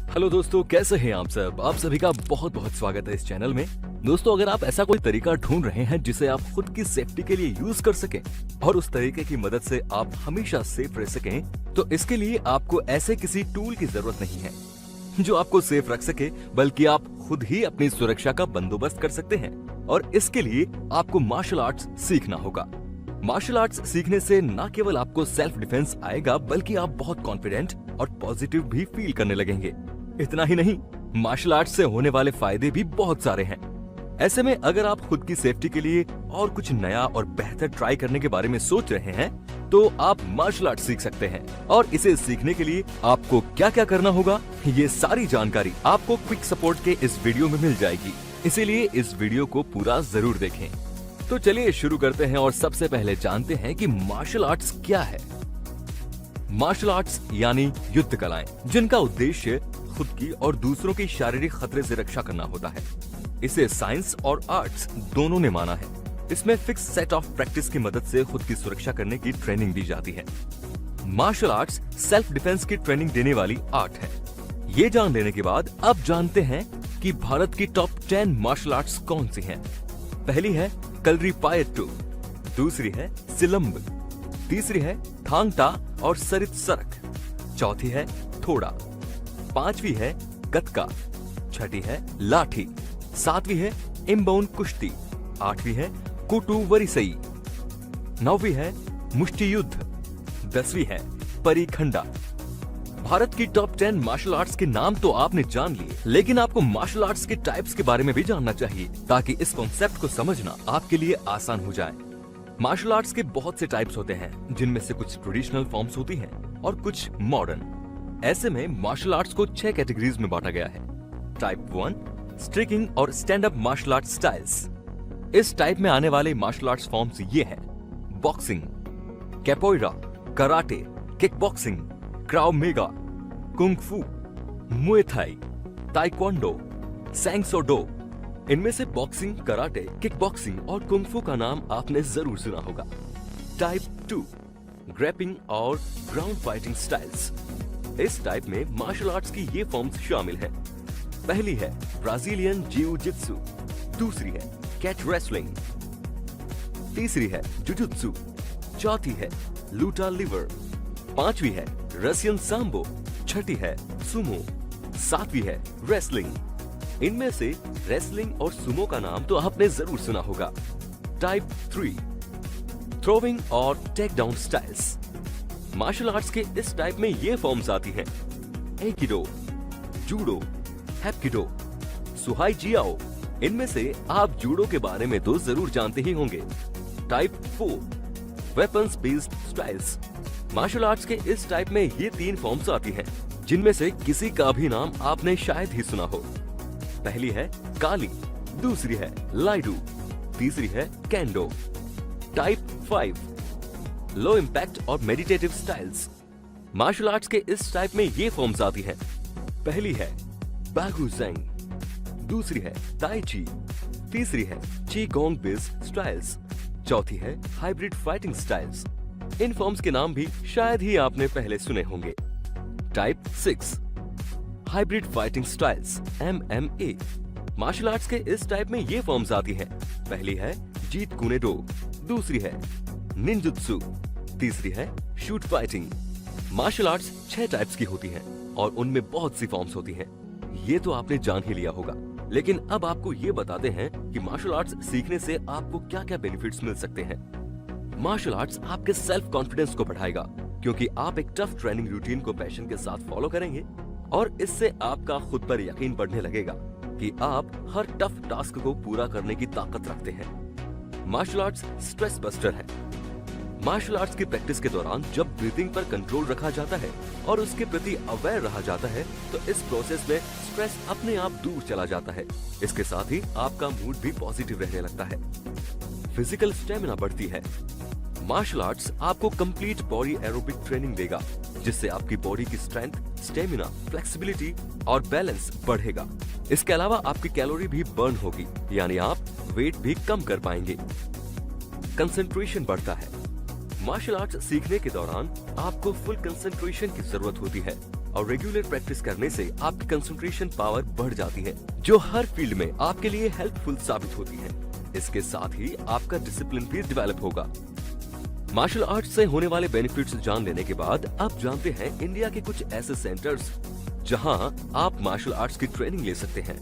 Hello दोस्तों, कैसे हैं आप सब। आप सभी का बहुत बहुत स्वागत है इस चैनल में। दोस्तों, अगर आप ऐसा कोई तरीका ढूंढ रहे हैं जिसे आप खुद की सेफ्टी के लिए यूज कर सकें और उस तरीके की मदद से आप हमेशा सेफ रह सकें, तो इसके लिए आपको ऐसे किसी टूल की जरूरत नहीं है जो आपको सेफ रख सके, बल्कि आप खुद ही अपनी सुरक्षा का बंदोबस्त कर सकते हैं। और इसके लिए आपको मार्शल आर्ट्स सीखना होगा। मार्शल आर्ट्स सीखने से न केवल आपको सेल्फ डिफेंस आएगा, बल्कि आप बहुत कॉन्फिडेंट और पॉजिटिव भी फील करने लगेंगे। इतना ही नहीं, मार्शल आर्ट्स से होने वाले फायदे भी बहुत सारे हैं। ऐसे में अगर आप खुद की सेफ्टी के लिए और कुछ नया और बेहतर ट्राई करने के बारे में सोच रहे हैं, तो आप मार्शल आर्ट सीख सकते हैं। और इसे सीखने के लिए आपको क्या क्या करना होगा, ये सारी जानकारी आपको क्विक सपोर्ट के इस वीडियो में मिल जाएगी। इसीलिए इस वीडियो को पूरा जरूर देखें। तो चलिए शुरू करते हैं और सबसे पहले जानते हैं कि मार्शल आर्ट्स क्या है। मार्शल आर्ट्स यानी युद्ध कलाएं, जिनका उद्देश्य खुद की और दूसरों की शारीरिक खतरे से रक्षा करना होता है। इसे साइंस और आर्ट्स दोनों ने माना है। इसमें फिक्स सेट ऑफ प्रैक्टिस की मदद से खुद की सुरक्षा करने की ट्रेनिंग दी जाती है। मार्शल आर्ट्स सेल्फ डिफेंस की ट्रेनिंग देने वाली आर्ट है। ये जान लेने के बाद अब जानते हैं कि भारत की टॉप 10 मार्शल आर्ट्स कौन सी हैं। पहली है कलरीपायट्टू, दूसरी है सिलंब, तीसरी है थांग टा और सरित सरक, चौथी है थोड़ा, पांचवी है गतका, छठी है लाठी, सातवीं है इम्बोन कुश्ती, आठवीं है कुटू वरिसई, नौवीं है मुष्टि युद्ध, 10वीं है परिखंडा। भारत की टॉप 10 मार्शल आर्ट्स के नाम तो आपने जान लिए, लेकिन आपको मार्शल आर्ट्स के टाइप्स के बारे में भी जानना चाहिए, ताकि इस कॉन्सेप्ट को समझना आपके लिए आसान हो जाए। मार्शल आर्ट्स के बहुत से टाइप्स होते हैं, जिनमें से कुछ ट्रेडिशनल फॉर्म्स होती हैं और कुछ मॉडर्न। ऐसे में मार्शल आर्ट्स को 6 कैटेगरीज में बांटा गया है। टाइप 1 स्ट्रिकिंग और stand up martial art styles. इस टाइप में आने वाले मार्शल आर्ट्स फॉर्म्स ये हैं: boxing, capoeira, karate, kick boxing, krav maga, kung fu, muay Thai, taekwondo, सैंग सो डो। इनमें से बॉक्सिंग, कराटे, किक बॉक्सिंग और कुंग फू का नाम आपने जरूर सुना होगा। टाइप 2 ग्रैपिंग और ग्राउंड फाइटिंग स्टाइल्स। इस टाइप में मार्शल आर्ट्स की ये फॉर्म्स शामिल हैं। पहली है ब्राजीलियन जिउ जित्सु, दूसरी है कैच रेसलिंग, तीसरी है जुजुत्सु, चौथी है लूटा लिवर, पांचवी है रशियन सांबो, छठी है सुमो, सातवीं है रेसलिंग। इनमें से रेसलिंग और सुमो का नाम तो आपने जरूर सुना होगा। टाइप 3 थ्रोविंग और take down styles. Martial arts के इस टाइप में ये फॉर्म्स आती हैं: एकिडो, जूडो, हैप्किडो, सुहाई जियाओ। इनमें से आप जूडो के बारे में तो जरूर जानते ही होंगे। Type 4 weapons based styles. Martial arts के इस टाइप में ये 3 फॉर्म्स आती हैं, जिनमें से किसी का भी नाम आपने शायद ही सुना हो। पहली है काली, दूसरी है लाइडू, तीसरी है कैंडो। टाइप 5 लो इम्पैक्ट और मेडिटेटिव स्टाइल्स। मार्शल आर्ट्स के इस टाइप में ये फॉर्म्स आती हैं। पहली है बागु ज़ेंग, दूसरी है ताई ची, तीसरी है ची गोंग बिज स्टाइल्स, चौथी है हाइब्रिड फाइटिंग स्टाइल्स। इन फॉर्म्स के नाम भी शायद ही आपने पहले सुने होंगे। Type 6 hybrid fighting styles MMA। Martial arts के इस टाइप में ये फॉर्म्स आती हैं। पहली है जीत कुनेडो, दूसरी है निंजुत्सु, तीसरी है shoot fighting. Martial arts 6 types की होती हैं और उनमें बहुत सी फॉर्म्स होती हैं। ये तो आपने जान ही लिया होगा, लेकिन अब आपको ये बताते हैं कि मार्शल आर्ट्स सीखने से आपको क्या क्या बेनिफिट्स मिल सकते हैं। मार्शल आर्ट्स आपके सेल्फ कॉन्फिडेंस को बढ़ाएगा, क्योंकि आप एक टफ ट्रेनिंग रूटीन को पैशन के साथ फॉलो करेंगे और इससे आपका खुद पर यकीन बढ़ने लगेगा कि आप हर टफ टास्क को पूरा करने की ताकत रखते हैं। मार्शल आर्ट्स स्ट्रेस बस्टर है। मार्शल आर्ट्स की प्रैक्टिस के दौरान जब ब्रीथिंग पर कंट्रोल रखा जाता है और उसके प्रति अवेयर रहा जाता है, तो इस प्रोसेस में स्ट्रेस अपने आप दूर चला जाता है। इसके साथ ही आपका मूड भी पॉजिटिव रहने लगता है। फिजिकल स्टेमिना बढ़ती है। मार्शल आर्ट्स आपको कंप्लीट बॉडी एरोबिक ट्रेनिंग देगा, जिससे आपकी बॉडी की स्ट्रेंथ, स्टेमिना, फ्लेक्सिबिलिटी और बैलेंस बढ़ेगा। इसके अलावा आपकी कैलोरी भी बर्न होगी, यानी आप वेट भी कम कर पाएंगे। कंसंट्रेशन बढ़ता है। मार्शल आर्ट्स सीखने के दौरान आपको फुल कंसंट्रेशन की जरूरत होती है। और रेगुलर प्रैक्टिस करने से आपकी कंसंट्रेशन पावर बढ़ जाती है, जो हर फील्ड में आपके लिए हेल्पफुल साबित होती है। इसके साथ ही आपका डिसिप्लिन भी डेवलप होगा। मार्शल आर्ट्स से होने वाले बेनिफिट्स जान लेने के बाद अब जानते हैं इंडिया के कुछ ऐसे सेंटर्स जहां आप मार्शल आर्ट्स की ट्रेनिंग ले सकते हैं।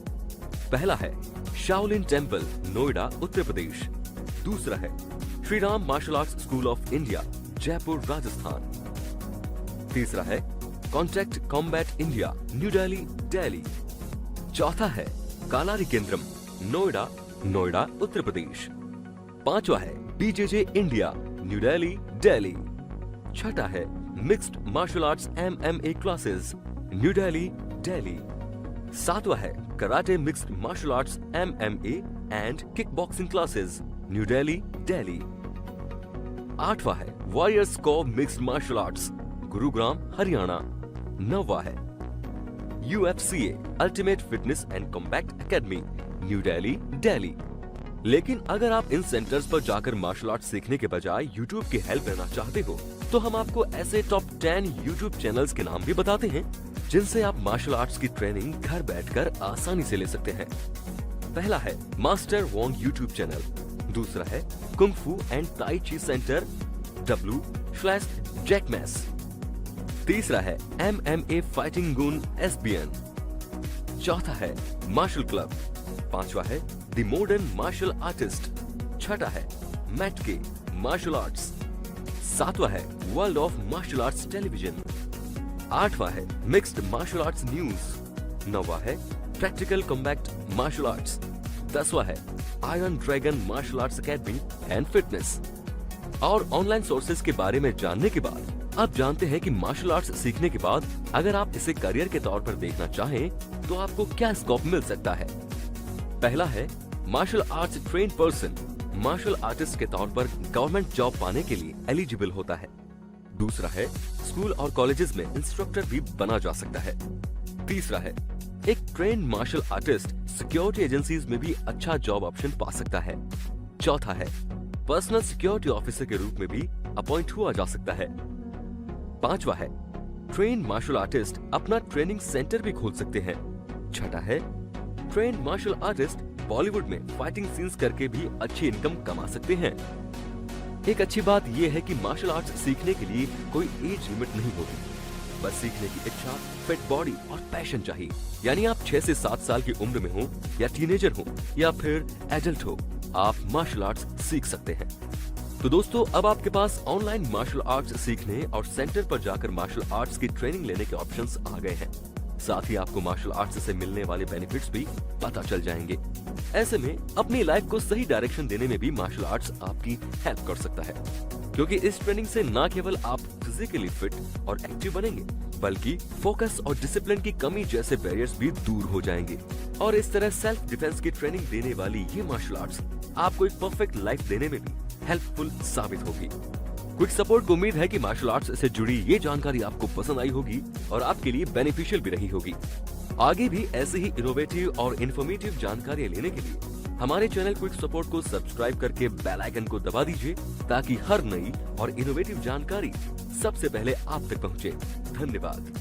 पहला है शाओलिन टेम्पल, नोएडा, उत्तर प्रदेश। दूसरा है Shri Ram Martial Arts School of India, Jaipur, Rajasthan. तीसरा है Contact Combat India, New Delhi, Delhi. चौथा है कालारी केंद्रम, नोएडा, नोएडा, उत्तर प्रदेश। पांचवा है BJJ India, New Delhi, Delhi. छठा है Mixed martial arts MMA classes, New Delhi, Delhi. सातवां है karate mixed martial arts MMA and kick boxing classes, New Delhi, Delhi. आठवां है वॉरियर्स को Mixed martial Arts, Gurugram, Haryana. नौवां है UFCA Ultimate Fitness and Combat Academy, New Delhi, Delhi. लेकिन अगर आप इन सेंटर्स पर जाकर मार्शल आर्ट सीखने के बजाय YouTube की हेल्प लेना चाहते हो, तो हम आपको ऐसे टॉप 10 YouTube चैनल्स के नाम भी बताते हैं जिनसे आप मार्शल आर्ट्स की ट्रेनिंग घर बैठकर आसानी से ले सकते हैं। पहला है मास्टर वोंग YouTube चैनल। दूसरा है कुंग फू एंड ताई ची सेंटर w/jackmas। तीसरा है MMA फाइटिंग गुन SBN। चौथा है मार्शल क्लब। पांचवा है द मॉडर्न मार्शल आर्टिस्ट। छठा है मैट के मार्शल आर्ट्स। सातवां है World of Martial Arts Television. आठवां है मिक्स्ड मार्शल आर्ट्स न्यूज। नौवां है प्रैक्टिकल कॉम्बैट मार्शल आर्ट्स। 10वां है Iron Dragon Martial Arts Academy and Fitness. और ऑनलाइन सोर्सेज के बारे में जानने के बाद आप जानते हैं कि मार्शल आर्ट्स सीखने के बाद अगर आप इसे करियर के तौर पर देखना चाहें तो आपको क्या स्कोप मिल सकता है। पहला है martial arts trained person martial artist के तौर पर गवर्नमेंट जॉब पाने के लिए एलिजिबल होता है। दूसरा है स्कूल और कॉलेजेस में इंस्ट्रक्टर भी बना जा सकता है। तीसरा है एक trained martial artist security agencies में भी अच्छा जॉब ऑप्शन पा सकता है। चौथा है पर्सनल सिक्योरिटी ऑफिसर के रूप में भी अपॉइंट हुआ जा सकता है। पांचवा है ट्रेन्ड मार्शल आर्टिस्ट अपना ट्रेनिंग सेंटर भी खोल सकते हैं। छठा है ट्रेन्ड मार्शल आर्टिस्ट बॉलीवुड में फाइटिंग सीन्स करके भी अच्छी इनकम कमा सकते हैं। एक अच्छी बात यह है कि मार्शल आर्ट्स सीखने के लिए कोई एज लिमिट नहीं होती, बस सीखने की इच्छा, फिट बॉडी और पैशन चाहिए। यानी आप 6 से 7 साल की उम्र में हो या टीनेजर हो या फिर एडल्ट हो, आप मार्शल आर्ट्स सीख सकते हैं। तो दोस्तों, अब आपके पास ऑनलाइन मार्शल आर्ट्स सीखने और सेंटर पर जाकर मार्शल आर्ट्स की ट्रेनिंग लेने के ऑप्शंस आ गए हैं। साथ ही आपको मार्शल आर्ट्स से मिलने वाले बेनिफिट्स भी पता चल जाएंगे। ऐसे में अपनी लाइफ को सही डायरेक्शन देने में भी मार्शल आर्ट्स आपकी हेल्प कर सकता है, क्योंकि इस ट्रेनिंग से न केवल आप फिजिकली फिट और एक्टिव बनेंगे, बल्कि फोकस और डिसिप्लिन की कमी जैसे बैरियर्स भी दूर हो जाएंगे। और इस तरह सेल्फ डिफेंस की ट्रेनिंग देने वाली ये मार्शल आर्ट्स आपको एक परफेक्ट लाइफ देने में भी हेल्पफुल साबित होगी। क्विक सपोर्ट को उम्मीद है कि मार्शल आर्ट्स से जुड़ी ये जानकारी आपको पसंद आई होगी और आपके लिए बेनिफिशियल भी रही होगी। आगे भी ऐसे ही इनोवेटिव और इन्फॉर्मेटिव जानकारी लेने के लिए हमारे चैनल क्विक सपोर्ट को सब्सक्राइब करके बेल आइकन को दबा दीजिए, ताकि हर नई और इनोवेटिव जानकारी सबसे पहले आप तक पहुंचे। धन्यवाद।